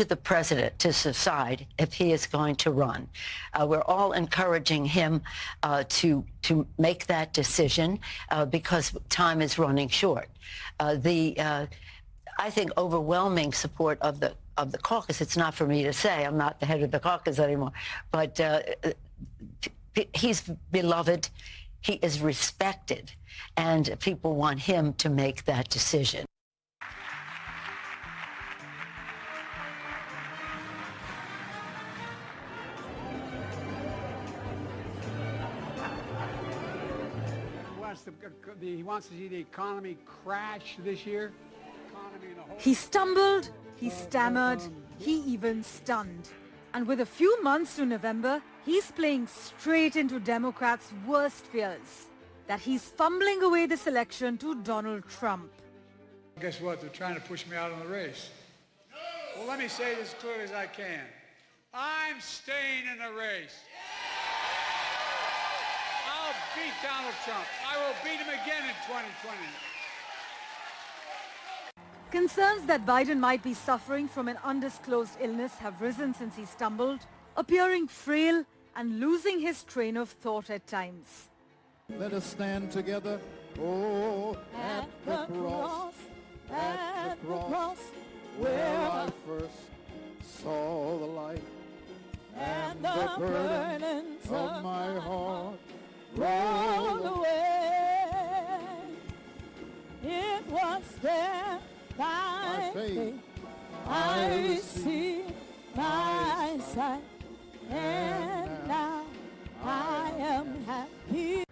to the president to decide if he is going to run. We're all encouraging him to make that decision because time is running short. I think overwhelming support of the caucus. It's not for me to say. I'm not the head of the caucus anymore, but he's beloved. He is respected, and people want him to make that decision. He wants to see the economy crash this year. He stumbled, he stammered, he even stunned. And with a few months to November, he's playing straight into Democrats' worst fears, that he's fumbling away this election to Donald Trump. Guess what? They're trying to push me out of the race. Well, let me say this as clearly as I can. I'm staying in the race. I'll beat Donald Trump. I will beat him again in 2020. Concerns that Biden might be suffering from an undisclosed illness have risen since he stumbled, appearing frail and losing his train of thought at times. Let us stand together, oh, at the cross, where I first saw the light, and the burdens of my heart rolled away. It was there by faith I received my sight, and now I am happy.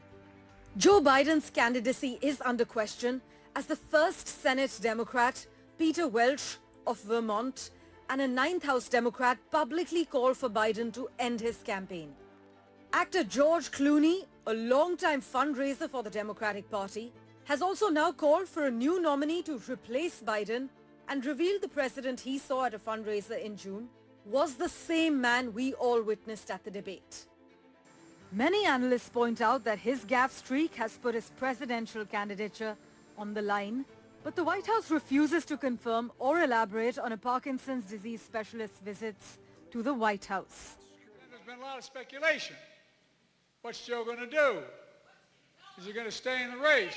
Joe Biden's candidacy is under question as the first Senate Democrat, Peter Welch of Vermont, and a 9th House Democrat publicly called for Biden to end his campaign. Actor George Clooney, a longtime fundraiser for the Democratic Party, has also now called for a new nominee to replace Biden and revealed the president he saw at a fundraiser in June was the same man we all witnessed at the debate. Many analysts point out that his gaffe streak has put his presidential candidature on the line, but the White House refuses to confirm or elaborate on a Parkinson's disease specialist's visits to the White House. There's been a lot of speculation. What's Joe going to do? Is he going to stay in the race?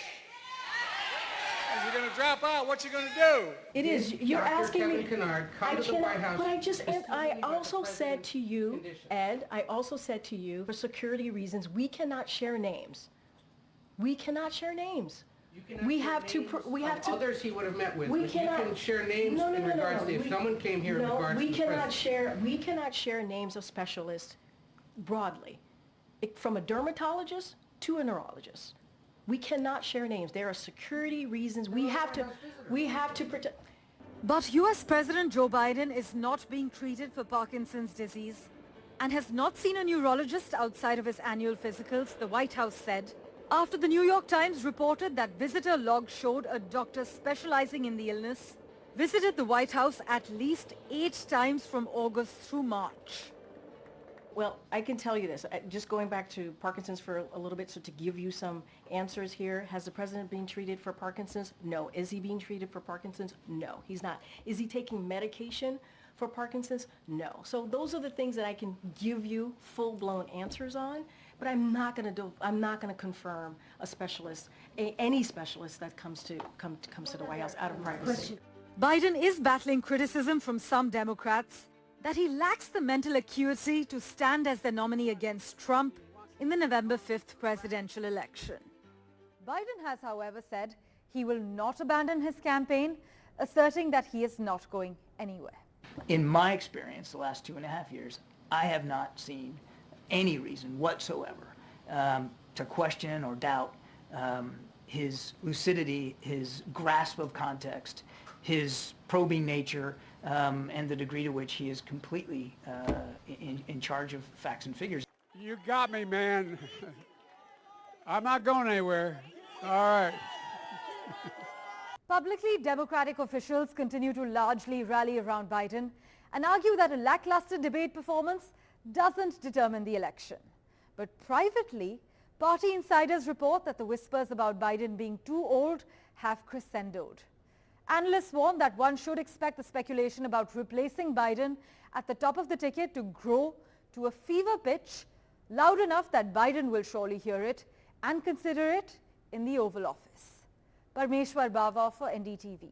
Is he going to drop out? What's he going to do? It is. You're Dr. asking Kevin me. Kennard, come to the White House. But I also said to you, Ed, I also said to you, for security reasons, we cannot share names. We cannot share names. We have to. Others he would have met with. We but cannot. You can share names in regards to if someone came here in regards to the president. We cannot share names of specialists broadly, from a dermatologist to a neurologist. We cannot share names. There are security reasons. We have to protect. But US President Joe Biden is not being treated for Parkinson's disease and has not seen a neurologist outside of his annual physicals, the White House said, after the New York Times reported that visitor logs showed a doctor specializing in the illness visited the White House at least 8 times from August through March. Well, I can tell you this, just going back to Parkinson's for a little bit, so to give you some answers here. Has the president been treated for Parkinson's? No. Is he being treated for Parkinson's? No, he's not. Is he taking medication for Parkinson's? No. So those are the things that I can give you full-blown answers on, but I'm not going to confirm a specialist, any specialist that comes to the White House out of privacy. Biden is battling criticism from some Democrats that he lacks the mental acuity to stand as the nominee against Trump in the November 5th presidential election. Biden has, however, said he will not abandon his campaign, asserting that he is not going anywhere. In my experience, the last 2.5 years, I have not seen any reason whatsoever to question or doubt his lucidity, his grasp of context, his probing nature, and the degree to which he is completely in charge of facts and figures. You got me, man. I'm not going anywhere. All right. Publicly, Democratic officials continue to largely rally around Biden and argue that a lackluster debate performance doesn't determine the election. But privately, party insiders report that the whispers about Biden being too old have crescendoed. Analysts warn that one should expect the speculation about replacing Biden at the top of the ticket to grow to a fever pitch, loud enough that Biden will surely hear it and consider it in the Oval Office. Parmeshwar Bawa for NDTV.